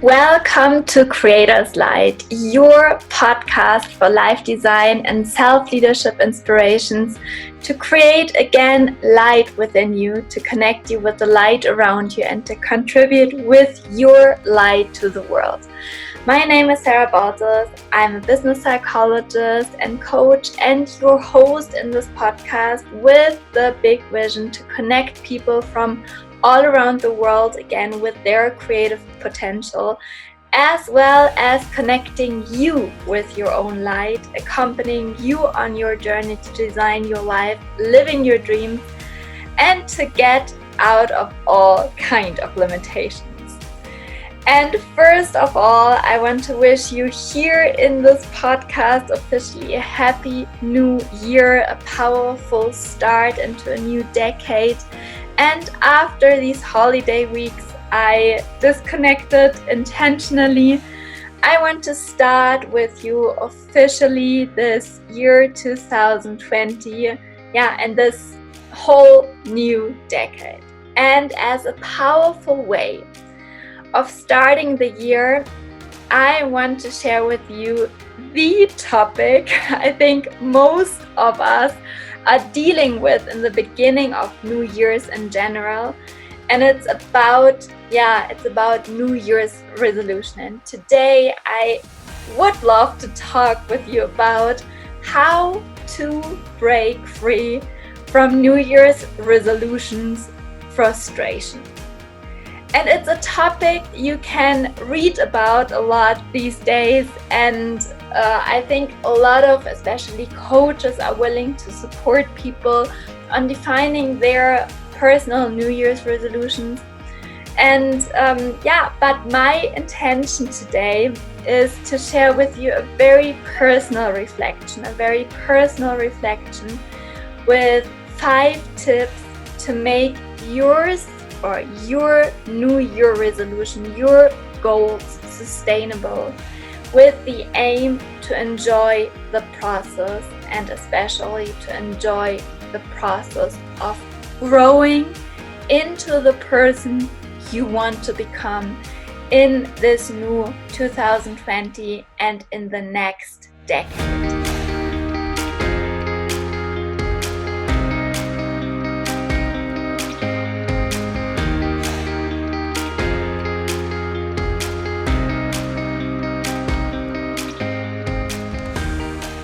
Welcome to Creators Light, your podcast for life design and self-leadership inspirations to create again light within you, to connect you with the light around you and to contribute with your light to the world. My name is Sarah Baltus. I'm a business psychologist and coach and your host in this podcast with the big vision to connect people from all around the world again with their creative potential, as well as connecting you with your own light, accompanying you on your journey to design your life, living your dreams, and to get out of all kind of limitations. And first of all, I want to wish you here in this podcast officially a happy new year, a powerful start into a new decade. And after these holiday weeks, I disconnected intentionally. I want to start with you officially this year 2020, and this whole new decade. And as a powerful way of starting the year, I want to share with you the topic I think most of us are dealing with in the beginning of New Year's in general, and it's about New Year's resolution. And today I would love to talk with you about how to break free from New Year's resolutions frustration. And it's a topic you can read about a lot these days, and I think a lot of especially coaches are willing to support people on defining their personal New Year's resolutions. And but my intention today is to share with you a very personal reflection with 5 tips to make yours or your New Year resolution, your goals sustainable, with the aim to enjoy the process and especially to enjoy the process of growing into the person you want to become in this new 2020 and in the next decade.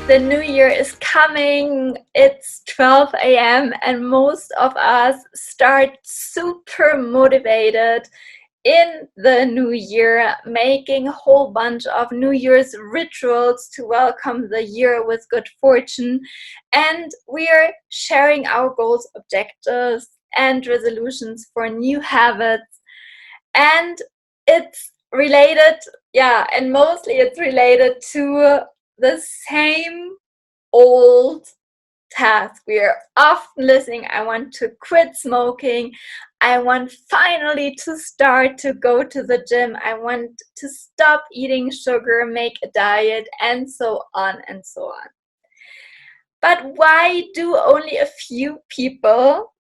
The new year is coming. It's 12 a.m. and most of us start super motivated in the new year, making a whole bunch of New Year's rituals to welcome the year with good fortune. And we are sharing our goals, objectives, and resolutions for new habits. And it's related, and mostly it's related to the same old task. We are often listening. I want to quit smoking. I want finally to start to go to the gym. I want to stop eating sugar, make a diet, and so on and so on. But why do only a few people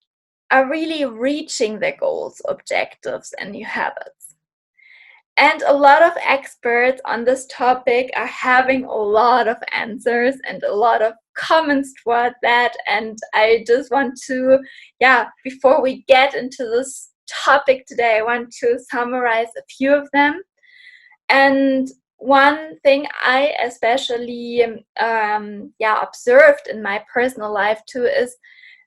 are really reaching their goals, objectives, and new habits? And a lot of experts on this topic are having a lot of answers and a lot of comments toward that. And I just want to, before we get into this topic today, I want to summarize a few of them. And one thing I especially observed in my personal life too is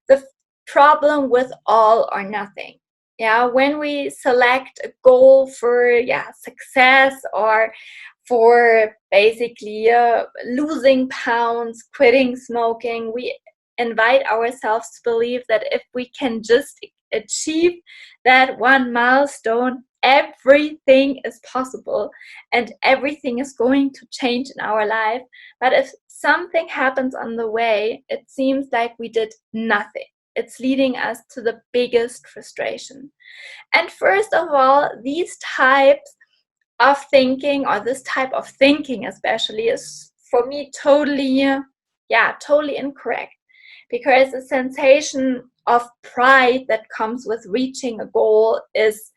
the problem with all or nothing. When we select a goal for success or for basically losing pounds, quitting smoking, we invite ourselves to believe that if we can just achieve that one milestone, everything is possible and everything is going to change in our life. But if something happens on the way, it seems like we did nothing. It's leading us to the biggest frustration. And first of all, these types of thinking, or this type of thinking especially, is for me totally incorrect. Because the sensation of pride that comes with reaching a goal is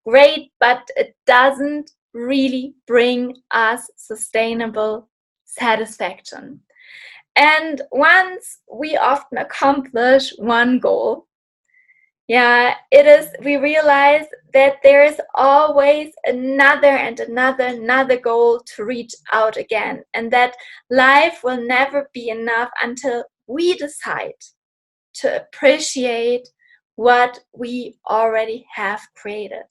great, but it doesn't really bring us sustainable satisfaction. And once we often accomplish one goal, we realize that there is always another goal to reach out again, and that life will never be enough until we decide to appreciate what we already have created.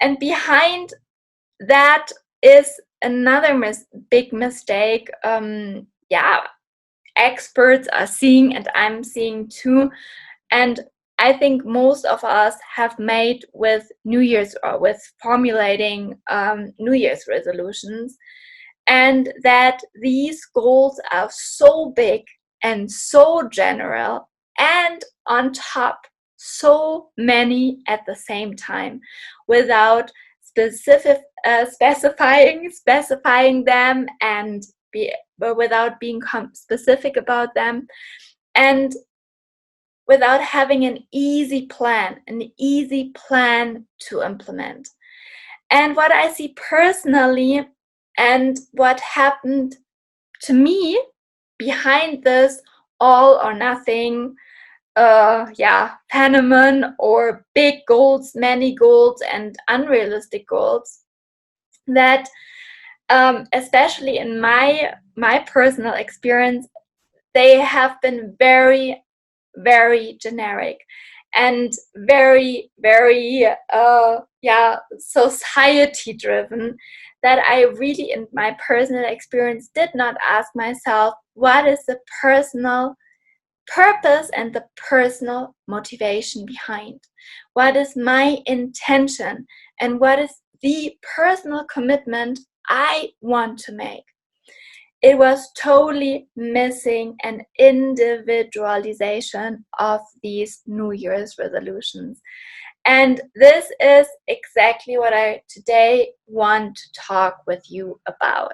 And behind that is another big mistake. Experts are seeing, and I'm seeing too, and I think most of us have made with New Year's or with formulating New Year's resolutions, and that these goals are so big and so general, and on top so many at the same time, without specifying them, and without being specific about them, and without having an easy plan to implement. And what I see personally, and what happened to me behind this all or nothing phenomenon, or big goals, many goals, and unrealistic goals, that especially in my personal experience, they have been very, very generic and very, very society driven, that I really, in my personal experience, did not ask myself, what is the personal purpose and the personal motivation behind? What is my intention, and what is the personal commitment I want to make? It was totally missing an individualization of these New Year's resolutions. And this is exactly what I today want to talk with you about.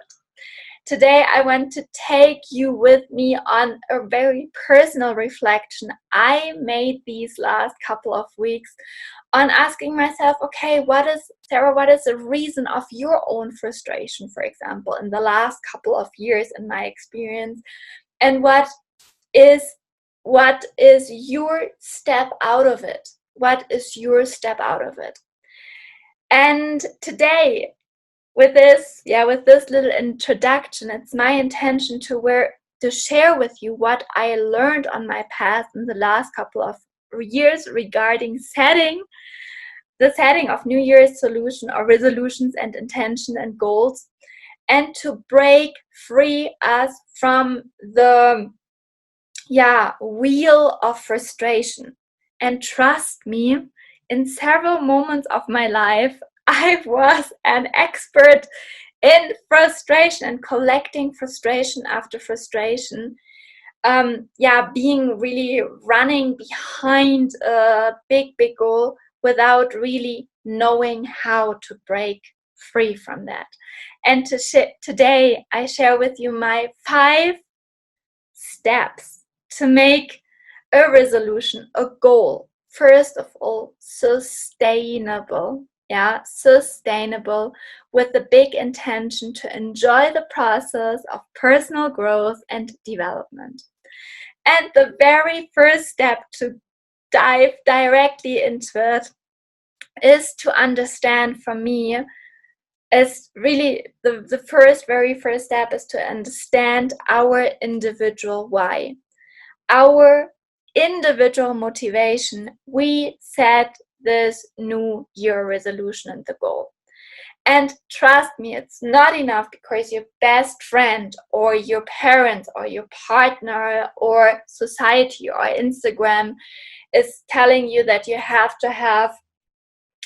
Today, I want to take you with me on a very personal reflection I made these last couple of weeks, on asking myself, okay, Sarah, what is the reason of your own frustration, for example, in the last couple of years in my experience? And what is your step out of it? What is your step out of it? And today, with this little introduction, it's my intention to share with you what I learned on my path in the last couple of years regarding the setting of New Year's resolutions and intention and goals, and to break free us from the wheel of frustration. And trust me, in several moments of my life, I was an expert in frustration and collecting frustration after frustration. Being really running behind a big goal without really knowing how to break free from that. And today I share with you my 5 steps to make a resolution, a goal, first of all, sustainable. Sustainable, with the big intention to enjoy the process of personal growth and development. And the very first step to dive directly into it is to understand, for me, is really the very first step is to understand our individual why, our individual motivation. We set this New Year resolution and the goal. And trust me, it's not enough because your best friend or your parents or your partner or society or Instagram is telling you that you have to have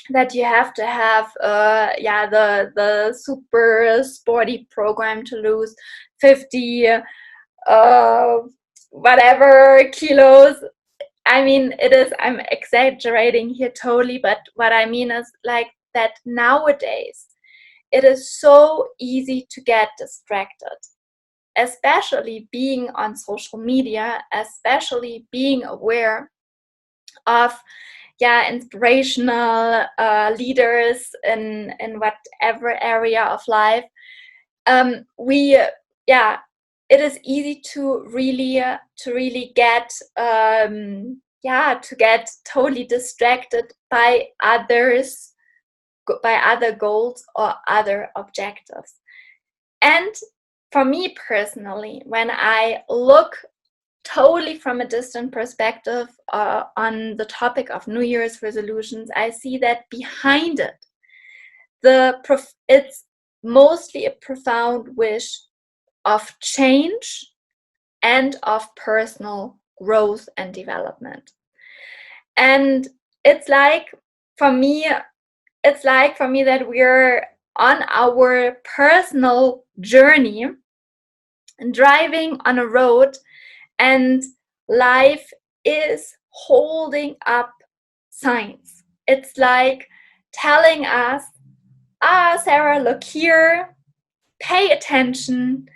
the super sporty program to lose 50 whatever kilos. I mean, I'm exaggerating here totally, but what I mean is like that nowadays it is so easy to get distracted, especially being on social media, especially being aware of inspirational leaders in whatever area of life, it is easy to really get to get totally distracted by other goals or other objectives. And for me personally, when I look totally from a distant perspective on the topic of New Year's resolutions, I see that behind it, it's mostly a profound wish of change and of personal growth and development. And it's like for me that we're on our personal journey, driving on a road, and life is holding up signs. It's like telling us, Sarah, look here, pay attention,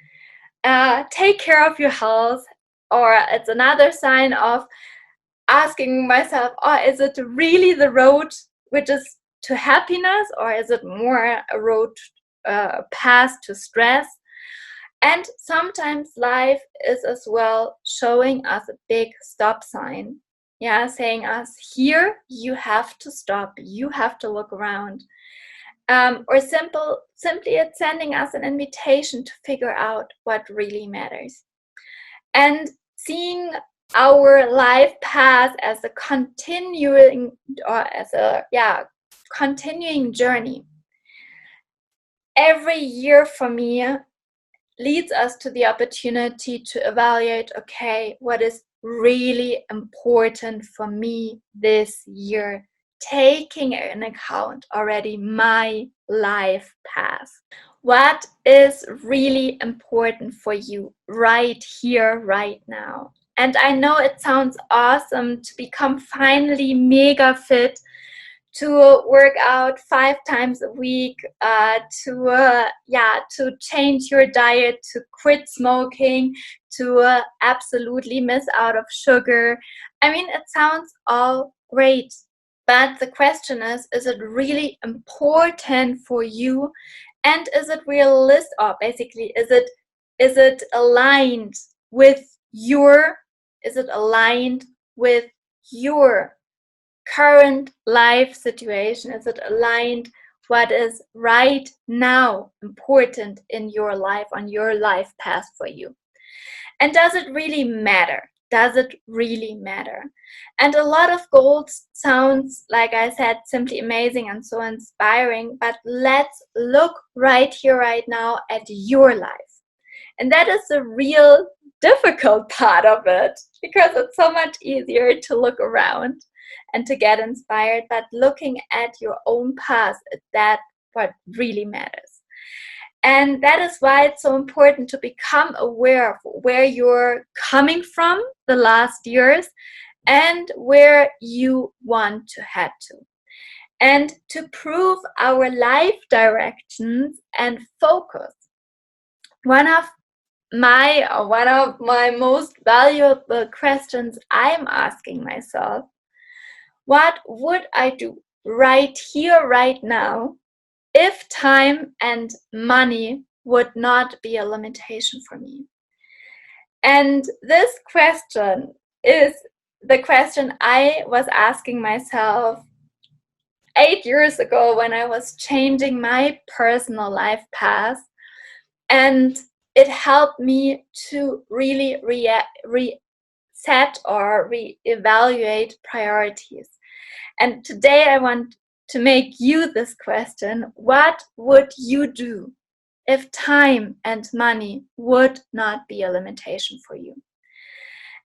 take care of your health. Or it's another sign of asking myself, is it really the road which is to happiness, or is it more a road path to stress? And sometimes life is as well showing us a big stop sign, saying us, here you have to stop, you have to look around. Or simply it's sending us an invitation to figure out what really matters. And seeing our life path as a continuing journey every year for me leads us to the opportunity to evaluate, okay, what is really important for me this year, taking in account already my life path. What is really important for you right here, right now? And I know it sounds awesome to become finally mega fit, to work out 5 times a week, to change your diet, to quit smoking, to absolutely miss out of sugar. I mean, it sounds all great, but the question is it really important for you? And is it realistic, or basically, is it aligned with your current life situation? Is it aligned what is right now important in your life, on your life path for you? And does it really matter? And a lot of goals sounds, like I said, simply amazing and so inspiring, but let's look right here, right now at your life. And that is the real difficult part of it, because it's so much easier to look around and to get inspired, but looking at your own path, that's what really matters. And that is why it's so important to become aware of where you're coming from the last years and where you want to head to. And to prove our life directions and focus, one of my most valuable questions I'm asking myself, what would I do right here, right now, if time and money would not be a limitation for me? And this question is the question I was asking myself 8 years ago when I was changing my personal life path. And it helped me to really reset or reevaluate priorities. And today I want to make you this question: what would you do if time and money would not be a limitation for you?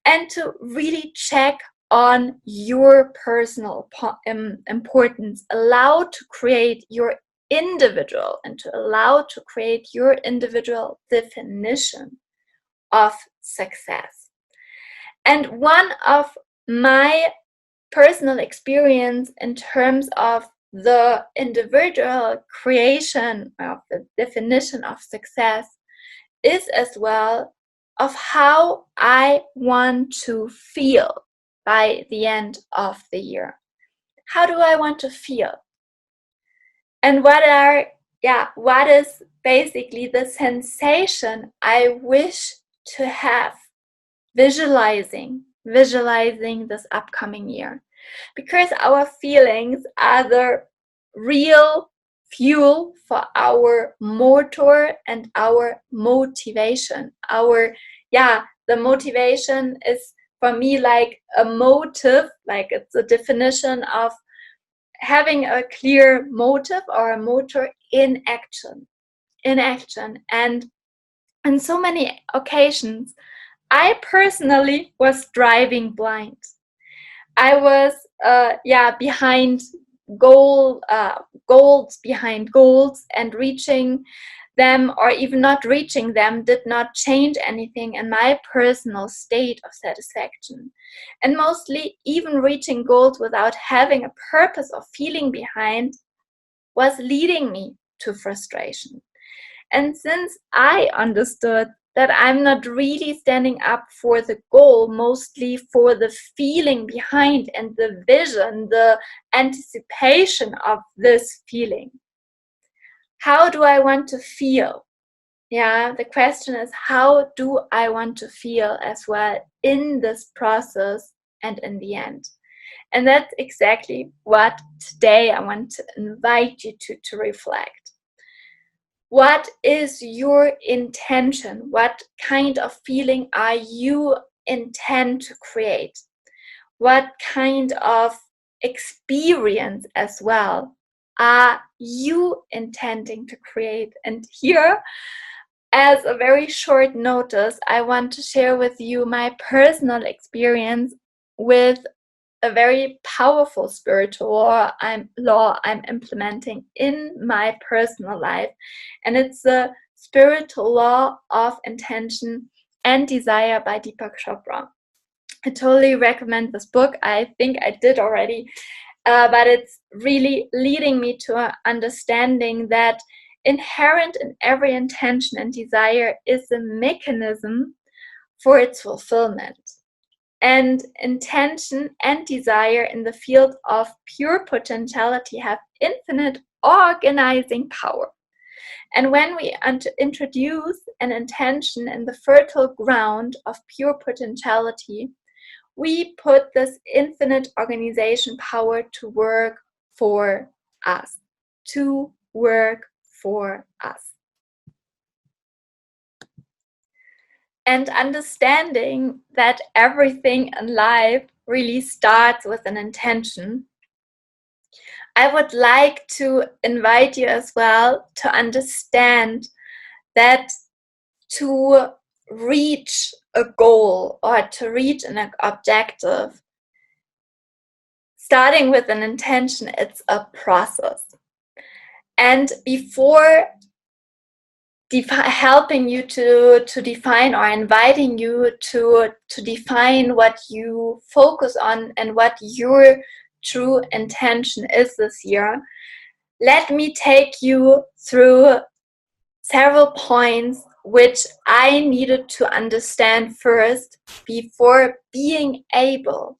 And to really check on your personal importance, allow to create your individual definition of success. And one of my personal experience in terms of the individual creation of the definition of success is as well of how I want to feel by the end of the year. how do I want to feel? And what is basically the sensation I wish to have visualizing this upcoming year? Because our feelings are the real fuel for our motor and our motivation. The motivation is for me like a motive, like it's a definition of having a clear motive or a motor in action. And on so many occasions I personally was driving blind. I was behind goals behind goals, and reaching them or even not reaching them did not change anything in my personal state of satisfaction. And mostly even reaching goals without having a purpose or feeling behind was leading me to frustration. And since I understood that I'm not really standing up for the goal, mostly for the feeling behind and the vision, the anticipation of this feeling. How do I want to feel? Yeah, the question is, how do I want to feel as well in this process and in the end? And that's exactly what today I want to invite you to reflect. What is your intention? What kind of feeling are you intend to create? What kind of experience as well are you intending to create? And here, as a very short notice, I want to share with you my personal experience with a very powerful spiritual law I'm implementing in my personal life. And it's the spiritual law of intention and desire by Deepak Chopra. I totally recommend this book. I think I did already, but it's really leading me to an understanding that inherent in every intention and desire is a mechanism for its fulfillment. And intention and desire in the field of pure potentiality have infinite organizing power. And when we introduce an intention in the fertile ground of pure potentiality, we put this infinite organization power to work for us. To work for us. And understanding that everything in life really starts with an intention, I would like to invite you as well to understand that to reach a goal or to reach an objective, starting with an intention, it's a process. And before helping you to define or inviting you to define what you focus on and what your true intention is this year, let me take you through several points which I needed to understand first before being able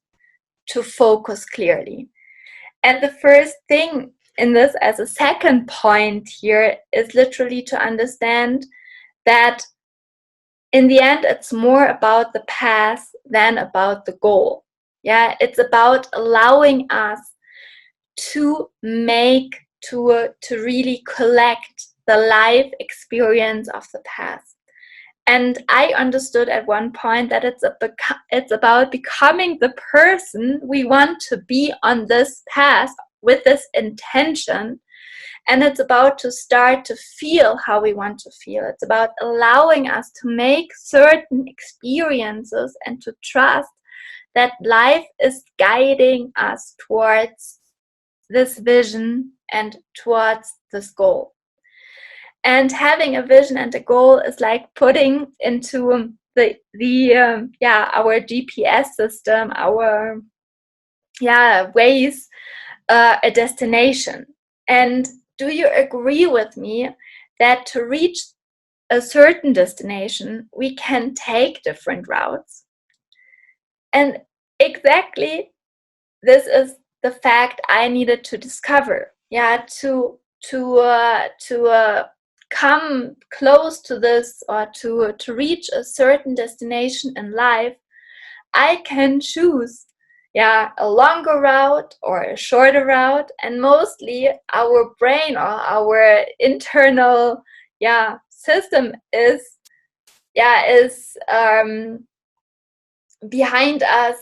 to focus clearly. And the first thing in this, as a second point here, is literally to understand that in the end it's more about the path than about the goal. Yeah, it's about allowing us to really collect the life experience of the past. And I understood at one point that it's about becoming the person we want to be on this path with this intention. And it's about to start to feel how we want to feel. It's about allowing us to make certain experiences and to trust that life is guiding us towards this vision and towards this goal. And having a vision and a goal is like putting into our GPS system, our ways, a destination. And do you agree with me that to reach a certain destination, we can take different routes? And exactly this is the fact I needed to discover, to come close to this, or to reach a certain destination in life, I can choose a longer route or a shorter route, and mostly our brain or our internal system is behind us,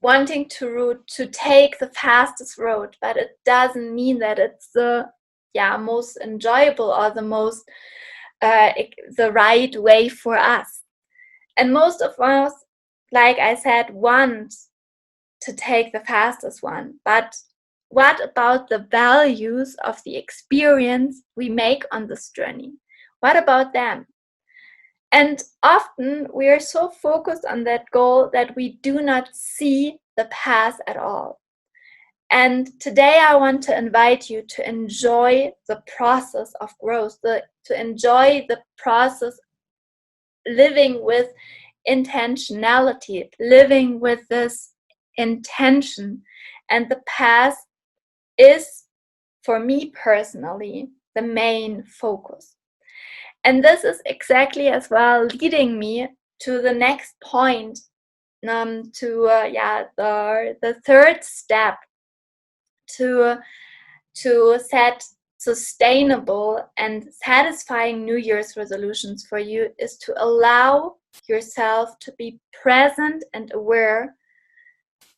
wanting to take the fastest road, but it doesn't mean that it's the most enjoyable or the most the right way for us. And most of us, like I said, want to take the fastest one, but what about the values of the experience we make on this journey? What about them? And often we are so focused on that goal that we do not see the path at all. And today I want to invite you to enjoy the process of growth, to enjoy the process living with intentionality, living with this intention. And the path is, for me personally, the main focus. And this is exactly as well leading me to the next point, the third step to set sustainable and satisfying New Year's resolutions for you is to allow yourself to be present and aware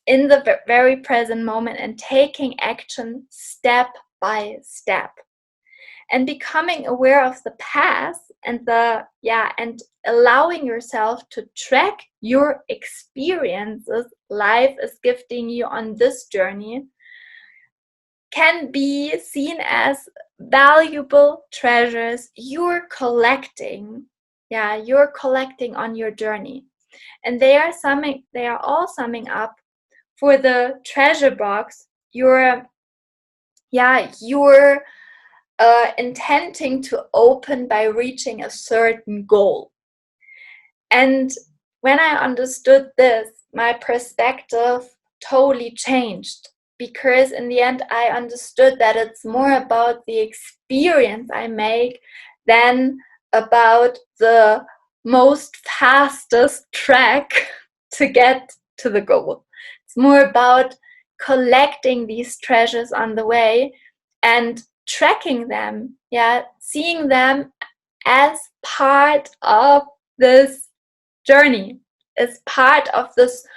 in the very present moment and taking action step by step. And becoming aware of the past and and allowing yourself to track your experiences life is gifting you on this journey can be seen as valuable treasures you're collecting on your journey. And they are all summing up for the treasure box you're intending to open by reaching a certain goal. And when I understood this, my perspective totally changed, because in the end I understood that it's more about the experience I make than about the most fastest track to get to the goal. It's more about collecting these treasures on the way and tracking them, seeing them as part of this journey, as part of this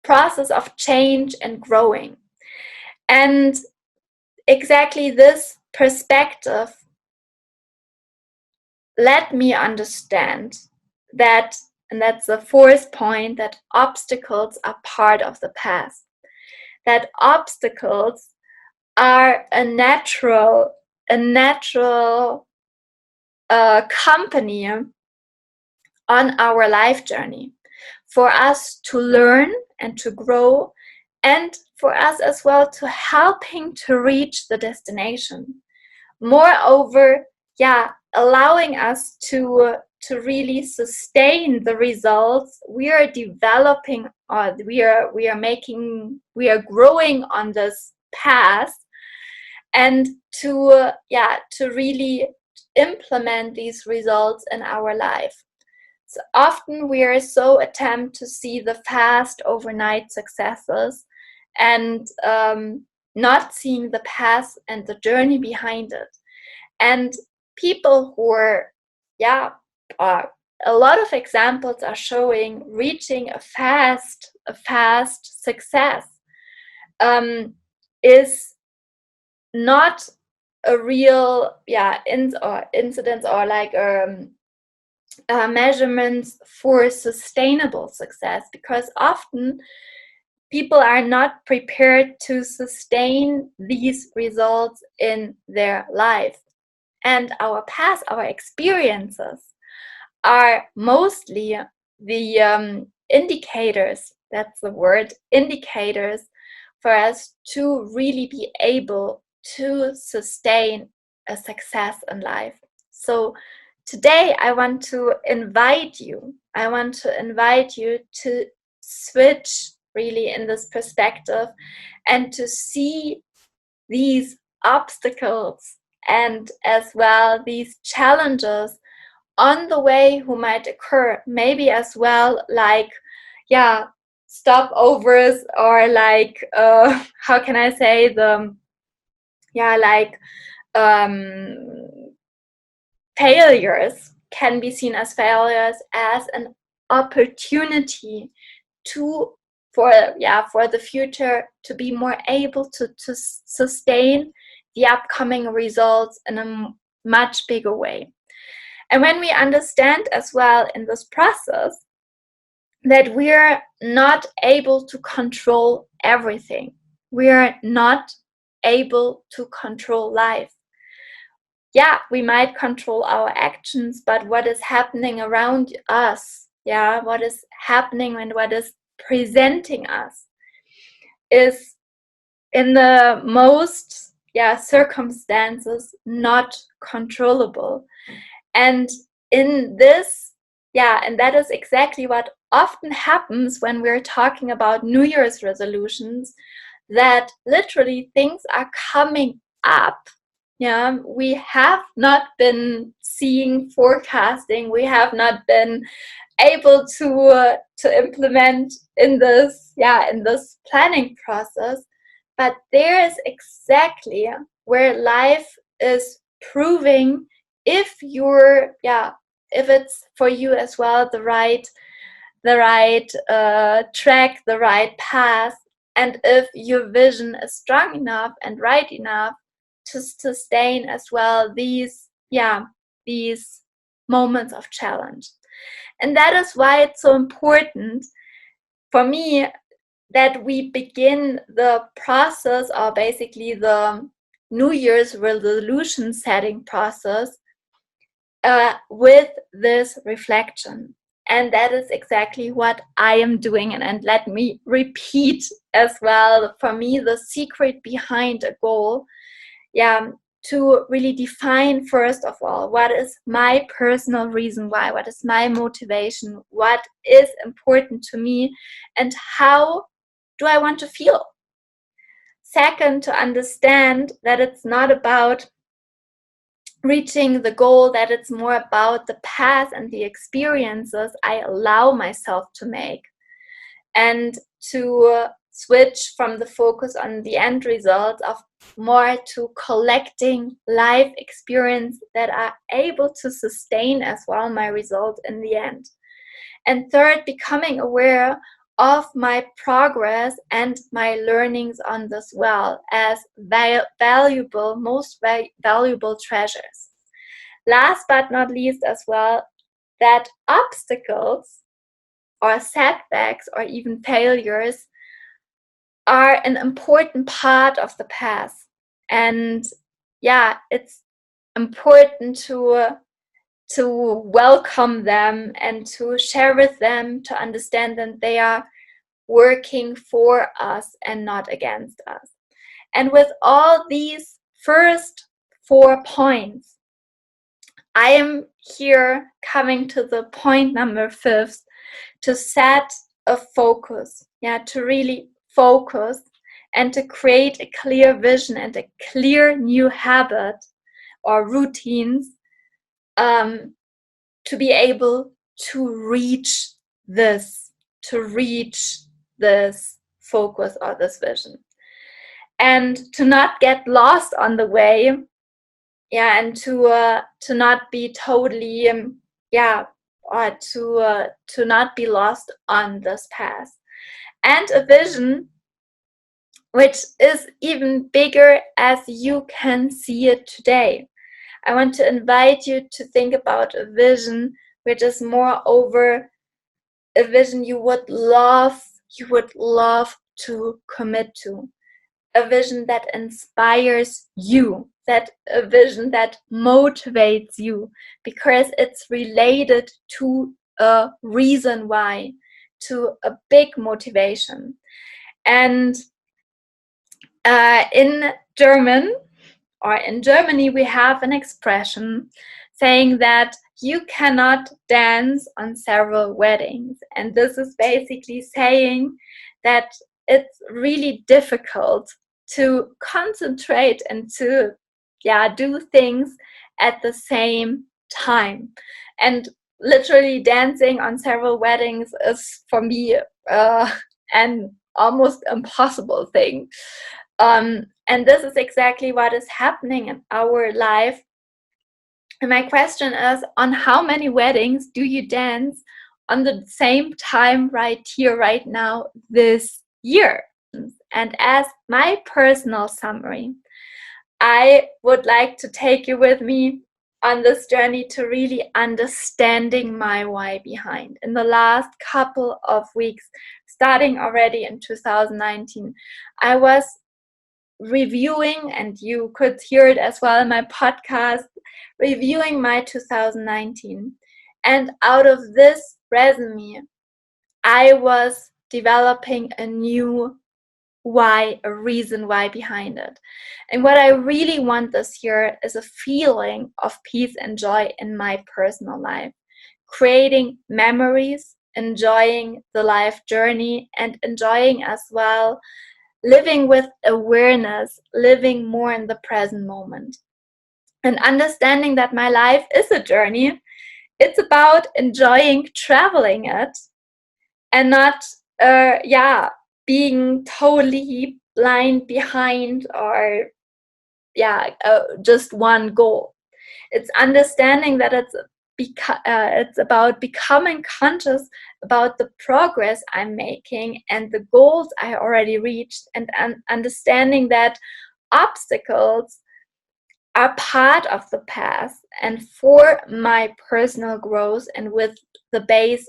process of change and growing. And exactly this perspective let me understand that, and that's the fourth point, that obstacles are part of the path. That obstacles are a natural company on our life journey for us to learn and to grow, and for us as well to helping to reach the destination. Moreover, allowing us to really sustain the results we are developing, or we are growing on this path, and to really implement these results in our life. So often we are so attempt to see the fast overnight successes and not seeing the path and the journey behind it. And people who are a lot of examples are showing reaching a fast success is not a real incidence or like measurements for sustainable success, because often people are not prepared to sustain these results in their life. And our past, our experiences are mostly the indicators, that's the word, indicators, for us to really be able to sustain a success in life. So today I want to invite you to switch really in this perspective, and to see these obstacles and as well these challenges on the way who might occur, maybe as well like stopovers, or like how can I say, the like failures can be seen as failures, as an opportunity to for the future, to be more able to sustain the upcoming results in a much bigger way. And when we understand as well in this process that we're not able to control everything, we're not able to control life. We might control our actions, but what is happening around us, what is happening and what is presenting us is in the most circumstances not controllable. And in this, and that is exactly what often happens when we're talking about New Year's resolutions, that literally things are coming up. We have not been seeing forecasting, we have not been able to implement in this planning process, but there is exactly where life is proving if you're if it's for you as well the right track, the right path, and if your vision is strong enough and right enough to sustain as well these moments of challenge. And that is why it's so important for me that we begin the process, or basically the New Year's resolution setting process, with this reflection. And that is exactly what I am doing. And let me repeat as well, for me, the secret behind a goal, to really define, first of all, what is my personal reason why, what is my motivation, what is important to me, and how do I want to feel. Second, to understand that it's not about reaching the goal, that it's more about the path and the experiences I allow myself to make, and to switch from the focus on the end result of more to collecting life experience that are able to sustain as well my result in the end. And third, becoming aware of my progress and my learnings on this well as most valuable treasures. Last but not least as well, that obstacles or setbacks or even failures are an important part of the path. And it's important to welcome them and to share with them, to understand that they are working for us and not against us. And with all these first 4 points, I am here coming to the point number 5, to set a focus, to really focus and to create a clear vision and a clear new habit or routines, to be able to reach this focus or this vision, and to not get lost on the way, and to not be totally or to not be lost on this path. And a vision which is even bigger as you can see it today. I want to invite you to think about a vision which is moreover a vision you would love to commit to. A vision that inspires you, that a vision that motivates you, because it's related to a reason why, to a big motivation. And in German, or in Germany, we have an expression saying that you cannot dance on several weddings. And this is basically saying that it's really difficult to concentrate and to do things at the same time. And literally dancing on several weddings is for me an almost impossible thing. And this is exactly what is happening in our life. And my question is, on how many weddings do you dance on the same time right here, right now, this year? And as my personal summary, I would like to take you with me on this journey to really understanding my why behind. In the last couple of weeks, starting already in 2019, I was reviewing, and you could hear it as well in my podcast, reviewing my 2019. And out of this resume, I was developing a new why, a reason why behind it. And what I really want this year is a feeling of peace and joy in my personal life, creating memories, enjoying the life journey, and enjoying as well living with awareness, living more in the present moment, and understanding that my life is a journey. It's about enjoying traveling it and not being totally blind behind or just one goal. It's understanding that it's about becoming conscious about the progress I'm making and the goals I already reached, and understanding that obstacles are part of the path. And for my personal growth, and with the base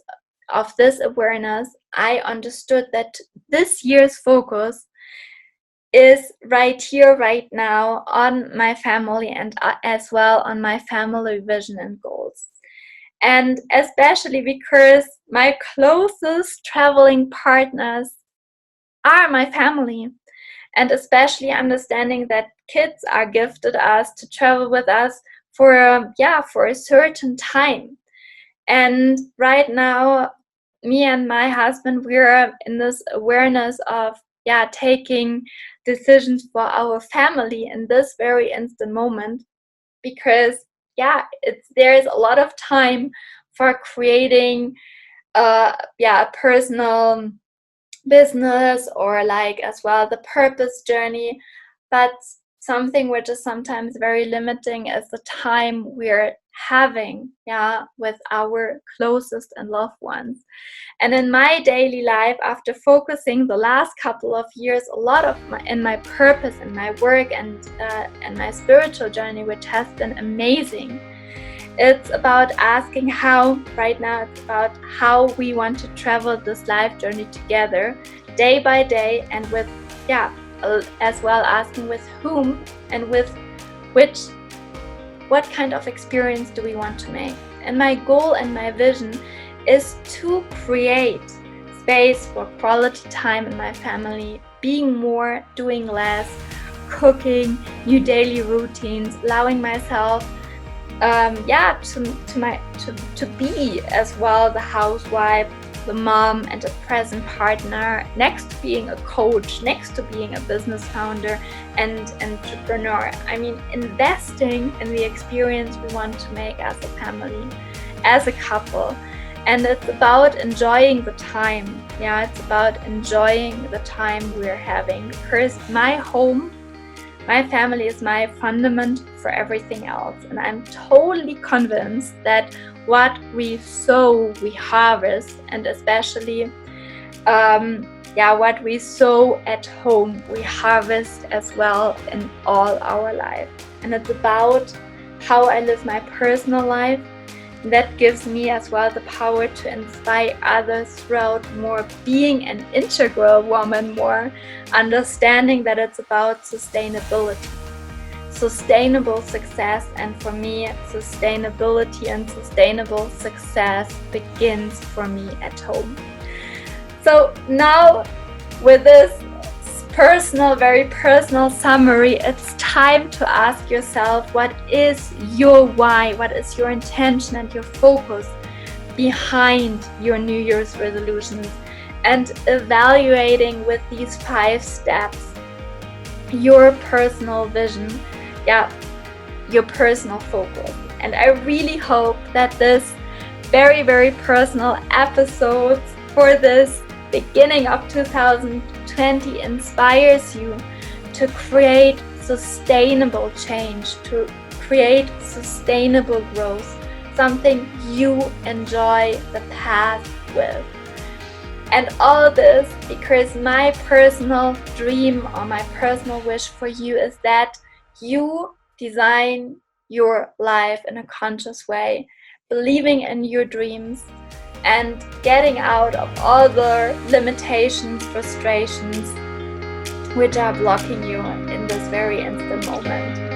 of this awareness, I understood that this year's focus is right here, right now, on my family, and as well on my family vision and goals. And especially because my closest traveling partners are my family, and especially understanding that kids are gifted us to travel with us for a certain time. And right now, me and my husband, we're in this awareness of taking decisions for our family in this very instant moment, because there's a lot of time for creating a personal business, or like as well the purpose journey. But something which is sometimes very limiting is the time we're having with our closest and loved ones. And in my daily life, after focusing the last couple of years a lot of my purpose and my work and my spiritual journey, which has been amazing, it's about asking how, right now, it's about how we want to travel this life journey together, day by day, and with, as well asking with whom and with what kind of experience do we want to make. And my goal and my vision is to create space for quality time in my family, being more, doing less, cooking, new daily routines, allowing myself to be as well the housewife, the mom, and a present partner, next to being a coach, next to being a business founder and entrepreneur. I mean, investing in the experience we want to make as a family, as a couple. And it's about enjoying the time. It's about enjoying the time we're having, because my home, my family is my fundament for everything else. And I'm totally convinced that what we sow, we harvest. And especially, what we sow at home, we harvest as well in all our life. And it's about how I live my personal life. And that gives me as well the power to inspire others throughout more being an integral woman, more understanding that it's about sustainability, sustainable success. And for me, sustainability and sustainable success begins for me at home. So now, with this very personal summary, it's time to ask yourself, what is your why? What is your intention and your focus behind your New Year's resolutions? and evaluating with these 5 steps your personal vision, your personal focus. And I really hope that this very, very personal episode for this beginning of 2020 inspires you to create sustainable change, to create sustainable growth, something you enjoy the path with. And all this because my personal dream or my personal wish for you is that you design your life in a conscious way, believing in your dreams and getting out of all the limitations, frustrations which are blocking you in this very instant moment.